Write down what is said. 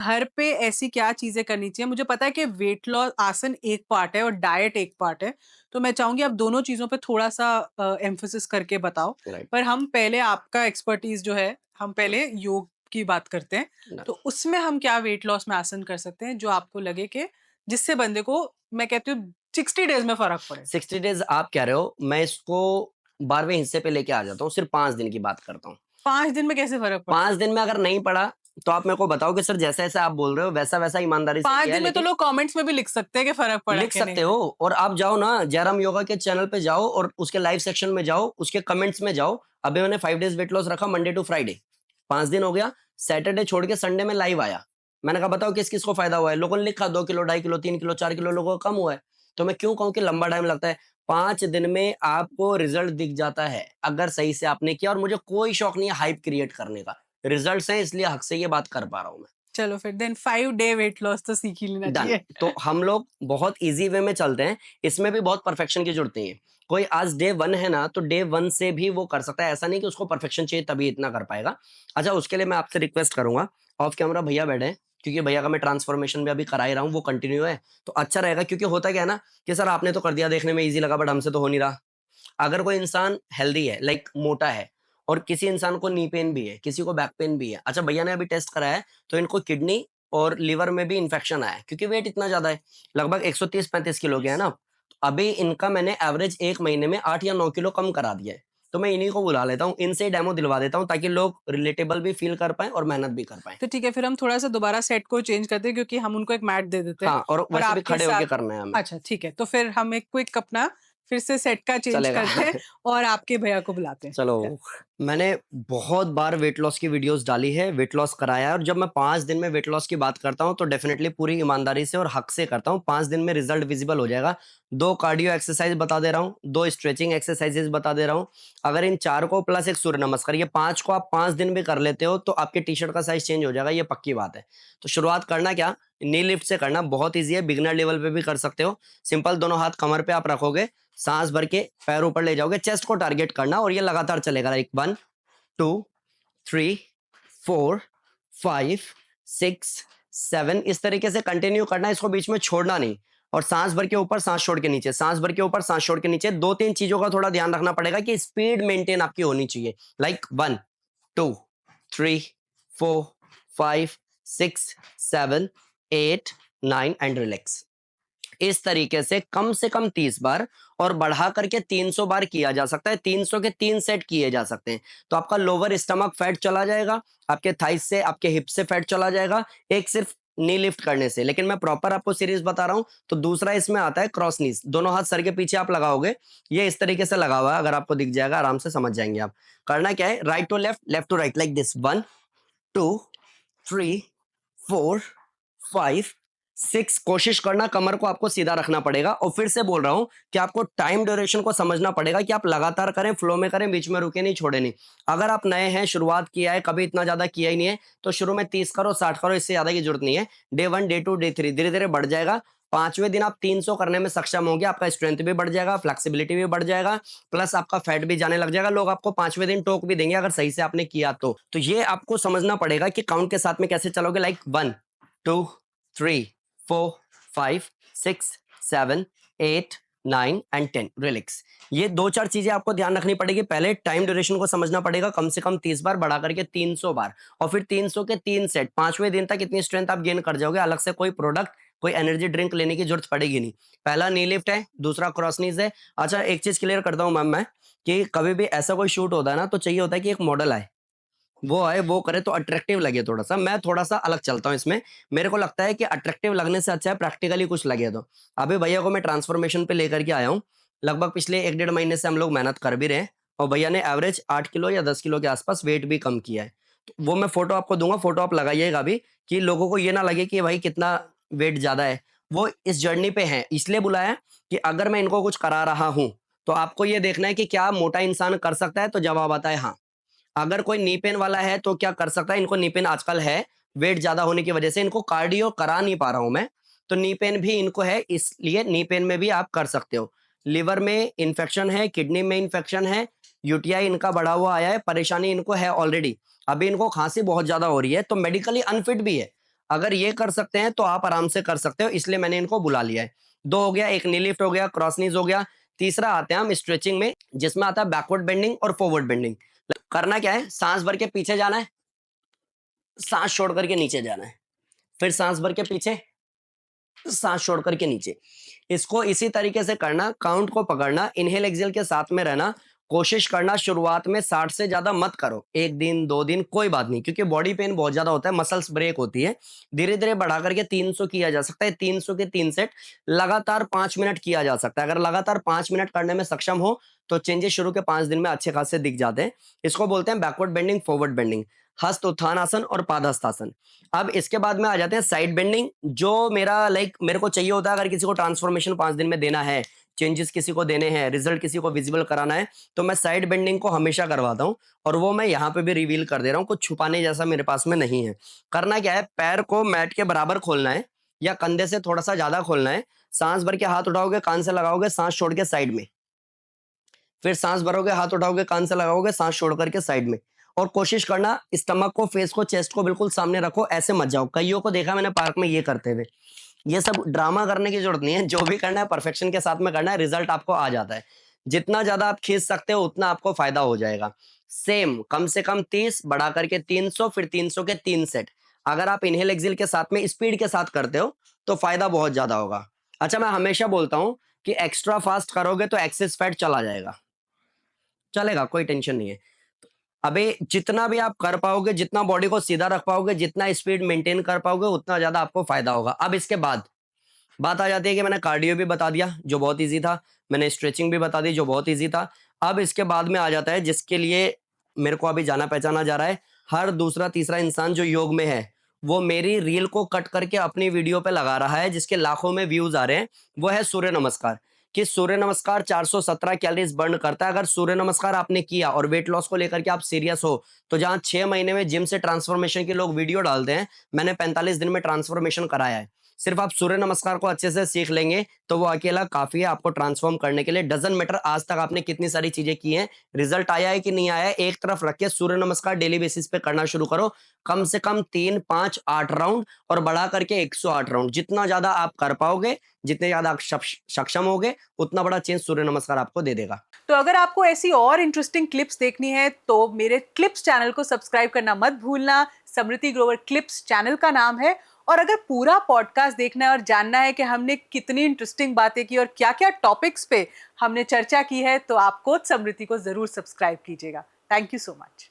घर पे ऐसी क्या चीज़ें करनी चाहिए? मुझे पता है कि वेट लॉस आसन एक पार्ट है और डाइट एक पार्ट है, तो मैं चाहूँगी आप दोनों चीज़ों पे थोड़ा-सा एम्फसिस करके बताओ। राइट। पर हम पहले आपका एक्सपर्टीज़ जो है, हम पहले योग की बात करते हैं। तो उसमें हम क्या वेट लॉस में आसन कर सकते हैं, जो आपको लगे कि जिससे बंदे को मैं कहती हूँ 60 डेज़ में फ़र्क पड़े? 60 डेज आप कह रहे हो, मैं इसको 12वें हिस्से पे लेके आ जाता हूँ, सिर्फ 5 दिन की बात करता हूँ। 5 दिन में कैसे फ़र्क पड़ता 5 है? दिन में अगर नहीं पड़ा, तो आप मेरे को बताओ कि सर जैसा-जैसा आप बोल रहे हो वैसा-वैसा ईमानदारी से 5 किया है, दिन में तो लेकिन लोग कमेंट्स में भी लिख सकते हैं कि फ़र्क पड़ा लिख कि नहीं सकते हो। पड़ा। और आप जाओ ना जयराम योगा के चैनल पे जाओ और उसके लाइव सेक्शन में जाओ, उसके कमेंट्स में जाओ। अभी मैंने 5 डेज़ वेट लॉस रखा मंडे टू फ्राइडे, 5 दिन हो गया, सैटरडे छोड़ के संडे में लाइव आया। मैंने कहा बताओ किस-किस को फ़ायदा हुआ है? लोगों ने लिखा 2 किलो, 2.5 किलो, 3 किलो, 4 किलो लोगों को कम हुआ है। तो मैं क्यों कहूँ कि लंबा टाइम लगता है? 5 दिन में आपको रिज़ल्ट दिख जाता है, अगर सही से आपने किया। और मुझे कोई शौक नहीं है हाइप क्रिएट करने का। रिज़ल्ट्स हैं इसलिए हक से ये बात कर पा रहा हूँ मैं। चलो फिर देन 5 डे वेट लॉस तो सीख ही लेना डन। चाहिए। तो हम लोग बहुत ईज़ी वे में चलते हैं, इसमें भी बहुत परफेक्शन की ज़रूरत नहीं है। कोई आज डे 1 है ना, तो डे 1 से भी वो कर सकता है, ऐसा नहीं कि उसको परफेक्शन चाहिए तभी इतना कर पाएगा। अच्छा, उसके लिए मैं आपसे रिक्वेस्ट करूँगा, ऑफ कैमरा भैया बैठे हैं, क्योंकि भैया का मैं ट्रांसफॉर्मेशन भी अभी करा ही रहा हूँ, वो कंटिन्यू है, तो अच्छा रहेगा। क्योंकि होता क्या है ना कि सर आपने तो कर दिया, देखने में ईज़ी लगा बट हमसे तो हो नहीं रहा। अगर कोई इंसान हेल्दी है, लाइक मोटा है, और किसी इंसान को नी पेन भी है, किसी को बैक पेन भी है। अच्छा, भैया ने अभी टेस्ट कराया है, तो इनको किडनी और लिवर में भी इन्फेक्शन आया है, क्योंकि वेट इतना ज़्यादा है, लगभग 130-35 किलो के है ना। तो अभी इनका मैंने एवरेज 1 महीने में 8 या 9 किलो कम करा दिया है। तो मैं इन्हीं को बुला लेता हूँ, इनसे ही डेमो दिलवा देता हूँ, ताकि लोग रिलेटेबल भी फील कर पाएँ और मेहनत भी कर पाएँ। तो ठीक है, फिर हम थोड़ा-सा दोबारा सेट को चेंज करते हैं क्योंकि हम उनको एक मैट दे देते हैं हाँ, और और वैसे भी आपके खड़े होके साथ करना है हमें। अच्छा ठीक है, तो फिर हम एक क्विक अपना फिर से सेट का चेंज चलेगा। करते हैं और आपके भैया को बुलाते हैं। चलो, मैंने बहुत बार वेट लॉस की वीडियोस डाली है, वेट लॉस कराया है, और जब मैं 5 दिन में वेट लॉस की बात करता हूँ, तो डेफिनिटली पूरी ईमानदारी से और हक से करता हूँ। 5 दिन में रिज़ल्ट विज़िबल हो जाएगा। 2 कार्डियो एक्सरसाइज़ बता दे रहा हूँ, 2 स्ट्रेचिंग एक्सरसाइज़ेज़ बता दे रहा हूँ। अगर इन 4 को प्लस 1 सूर्य नमस्कार, ये 5 को आप 5 दिन भी कर लेते हो, तो आपके टी-शर्ट का साइज़ चेंज हो जाएगा, ये पक्की बात है। तो शुरुआत करना क्या, नी लिफ्ट से करना, बहुत ईज़ी है, बिगिनर लेवल पे भी कर सकते हो। सिंपल, दोनों हाथ कमर पे आप रखोगे, सांस भर के पैर ऊपर ले जाओगे, चेस्ट को टारगेट करना, और ये लगातार चलेगा, लाइक 1 2 3 4 5 6 7, इस तरीके से कंटिन्यू करना है, इसको बीच में छोड़ना नहीं। और सांस भर के ऊपर, सांस छोड़ के नीचे, सांस भर के ऊपर, सांस छोड़ के नीचे। 2-3 चीजों का थोड़ा ध्यान रखना पड़ेगा कि स्पीड मेंटेन आपकी होनी चाहिए, लाइक 1 2 3 4 5 6 7 8 9 एंड रिलैक्स। इस तरीके से कम 30 बार, और बढ़ा करके 300 बार किया जा सकता है। 300 के 3 सेट किए जा सकते हैं, तो आपका लोअर स्टमक फैट चला जाएगा, आपके थाइस से, आपके हिप से फैट चला जाएगा, एक सिर्फ नी लिफ्ट करने से। लेकिन मैं प्रॉपर आपको सीरीज बता रहा हूं। तो दूसरा इसमें आता है क्रॉस नीज, दोनों हाथ सर के पीछे आप लगाओगे, ये इस तरीके से लगा हुआ है, अगर आपको दिख जाएगा आराम से समझ जाएंगे आप। करना क्या है, right to left, left to right, like this, 1 2 3 4 5 6। कोशिश करना कमर को आपको सीधा रखना पड़ेगा। और फिर से बोल रहा हूं कि आपको टाइम ड्यूरेशन को समझना पड़ेगा, कि आप लगातार करें, फ्लो में करें, बीच में रुके नहीं, छोड़े नहीं। अगर आप नए हैं, शुरुआत किया है, कभी इतना ज्यादा किया ही नहीं है, तो शुरू में 30 करो, 60 करो, इससे ज्यादा की जरूरत नहीं है। डे 1 डे 2 डे 3 धीरे धीरे बढ़ जाएगा। 5वें दिन आप 300 करने में सक्षम होंगे, आपका स्ट्रेंथ भी बढ़ जाएगा, फ्लेक्सिबिलिटी भी बढ़ जाएगा, प्लस आपका फैट भी जाने लग जाएगा। लोग आपको 5वें दिन टोक भी देंगे अगर सही से आपने किया तो ये आपको समझना पड़ेगा कि काउंट के साथ में कैसे चलोगे, लाइक 1 2 3 4 5 6 7 8 9 एंड 10, रिलैक्स। ये 2-4 चीजें आपको ध्यान रखनी पड़ेगी। पहले टाइम ड्यूरेशन को समझना पड़ेगा, कम से कम 30 बार, बढ़ा करके 300 बार, और फिर 300 के 3 सेट। 5वें दिन तक इतनी स्ट्रेंथ आप गेन कर जाओगे, अलग से कोई प्रोडक्ट, कोई एनर्जी ड्रिंक लेने की जरूरत पड़ेगी नहीं। पहला नी लिफ्ट है, दूसरा क्रॉस नीज है। अच्छा, एक चीज क्लियर करता हूं मैम मैं, कि कभी भी ऐसा कोई शूट होता है ना, तो चाहिए होता है कि एक मॉडल आए, वो आए, वो करे, तो अट्रैक्टिव लगे थोड़ा सा। मैं थोड़ा सा अलग चलता हूँ इसमें। मेरे को लगता है कि अट्रैक्टिव लगने से अच्छा है प्रैक्टिकली कुछ लगे। तो अभी भैया को मैं ट्रांसफॉर्मेशन पे लेकर के आया हूँ, लगभग पिछले 1-1.5 महीने से हम लोग मेहनत कर भी रहे हैं, और भैया ने एवरेज 8 किलो या 10 किलो के आसपास वेट भी कम किया है। तो वो मैं फोटो आपको दूंगा, फोटो आप लगाइएगा अभी, कि लोगों को ये ना लगे कि भाई कितना वेट ज्यादा है। वो इस जर्नी पे है, इसलिए बुलाया कि अगर मैं इनको कुछ करा रहा हूँ, तो आपको ये देखना है कि क्या मोटा इंसान कर सकता है। तो जवाब आता है हाँ। अगर कोई नी पेन वाला है तो क्या कर सकता है, इनको नी पेन आजकल है, वेट ज्यादा होने की वजह से इनको कार्डियो करा नहीं पा रहा हूं मैं, तो नी पेन भी इनको है, इसलिए नी पेन में भी आप कर सकते हो। लिवर में इंफेक्शन है, किडनी में इंफेक्शन है, यूटीआई इनका बढ़ा हुआ आया है, परेशानी इनको है ऑलरेडी, अभी इनको खांसी बहुत ज्यादा हो रही है, तो मेडिकली अनफिट भी है। अगर ये कर सकते हैं तो आप आराम से कर सकते हो, इसलिए मैंने इनको बुला लिया है। 2 हो गया, एक नी लिफ्ट हो गया, क्रॉस नीज हो गया। तीसरा आते हैं हम स्ट्रेचिंग में, जिसमें आता है बैकवर्ड बेंडिंग और फॉरवर्ड बेंडिंग। करना क्या है, सांस भर के पीछे जाना है, सांस छोड़ करके नीचे जाना है, फिर सांस भर के पीछे, सांस छोड़ करके नीचे। इसको इसी तरीके से करना, काउंट को पकड़ना, इनहेल एक्सहेल के साथ में रहना। कोशिश करना शुरुआत में 60 से ज्यादा मत करो, 1 दिन 2 दिन कोई बात नहीं, क्योंकि बॉडी पेन बहुत ज्यादा होता है, मसल्स ब्रेक होती है। धीरे धीरे बढ़ा करके 300 किया जा सकता है, 300 के 3 सेट लगातार 5 मिनट किया जा सकता है। अगर लगातार 5 मिनट करने में सक्षम हो तो चेंजेस शुरू के 5 दिन में अच्छे खासे दिख जाते हैं। इसको बोलते हैं बैकवर्ड बेंडिंग, फॉरवर्ड बेंडिंग, हस्त उत्थानासन और पादहस्तासन। अब इसके बाद में आ जाते हैं साइड बेंडिंग, जो मेरा मेरे को चाहिए होता है अगर किसी को ट्रांसफॉर्मेशन 5 दिन में देना है, चेंजेस किसी को देने हैं, रिजल्ट किसी को विजिबल कराना है, तो मैं साइड बेंडिंग को हमेशा करवाता हूं। और वो मैं यहाँ पे भी रिवील कर दे रहा हूँ, कुछ छुपाने जैसा मेरे पास में नहीं है। करना क्या है, पैर को मैट के बराबर खोलना है या कंधे से थोड़ा सा ज्यादा खोलना है। सांस भर के हाथ उठाओगे, कान से लगाओगे, सांस छोड़ के साइड में, फिर सांस भरोगे, हाथ उठाओगे, कान से लगाओगे, सांस छोड़ करके साइड में। और कोशिश करना स्टमक को, फेस को, चेस्ट को बिल्कुल सामने रखो, ऐसे मत जाओ। कईयों को देखा मैंने पार्क में ये करते हुए। ये सब ड्रामा करने की जरूरत नहीं है, जो भी करना है परफेक्शन के साथ में करना है, रिजल्ट आपको आ जाता है। जितना ज्यादा आप खींच सकते हो उतना आपको फायदा हो जाएगा। सेम कम से कम 30 बढ़ा करके 300, फिर 300 के 3 सेट। अगर आप इनहेल एक्सहेल के साथ में स्पीड के साथ करते हो तो फायदा बहुत ज्यादा होगा। अच्छा, मैं हमेशा बोलता हूं कि एक्स्ट्रा फास्ट करोगे तो एक्सेस फैट चला जाएगा, चलेगा, कोई टेंशन नहीं है। अबे जितना भी आप कर पाओगे, जितना बॉडी को सीधा रख पाओगे, जितना स्पीड मेंटेन कर पाओगे, उतना ज्यादा आपको फायदा होगा। अब इसके बाद बात आ जाती है कि मैंने कार्डियो भी बता दिया जो बहुत इजी था, मैंने स्ट्रेचिंग भी बता दी जो बहुत इजी था। अब इसके बाद में आ जाता है जिसके लिए मेरे को अभी जाना पहचाना जा रहा है। हर दूसरा तीसरा इंसान जो योग में है वो मेरी रील को कट करके अपनी वीडियो पे लगा रहा है, जिसके लाखों में व्यूज आ रहे हैं। वो है सूर्य नमस्कार। कि सूर्य नमस्कार 417 कैलोरीज बर्न करता है। अगर सूर्य नमस्कार आपने किया और वेट लॉस को लेकर के आप सीरियस हो, तो जहां 6 महीने में जिम से ट्रांसफॉर्मेशन के लोग वीडियो डालते हैं, मैंने 45 दिन में ट्रांसफॉर्मेशन कराया है। सिर्फ आप सूर्य नमस्कार को अच्छे से सीख लेंगे तो वो अकेला काफी है आपको ट्रांसफॉर्म करने के लिए। डजंट मैटर आज तक आपने कितनी सारी चीजें की हैं, रिजल्ट आया है कि नहीं आया है, एक तरफ रख के सूर्य नमस्कार डेली बेसिस पे करना शुरू करो। कम से कम 3, 5, 8 राउंड और बढ़ा करके 108 राउंड। जितना ज्यादा आप कर पाओगे, जितने ज्यादा आप सक्षम होगे, उतना बड़ा चेंज सूर्य नमस्कार आपको दे देगा। तो अगर आपको ऐसी और इंटरेस्टिंग क्लिप्स देखनी है तो मेरे क्लिप्स चैनल को सब्सक्राइब करना मत भूलना। समृति ग्रोवर क्लिप्स चैनल का नाम है। और अगर पूरा पॉडकास्ट देखना है और जानना है कि हमने कितनी इंटरेस्टिंग बातें की और क्या-क्या टॉपिक्स पे हमने चर्चा की है, तो आप कोच समृति को जरूर सब्सक्राइब कीजिएगा। Thank you so much.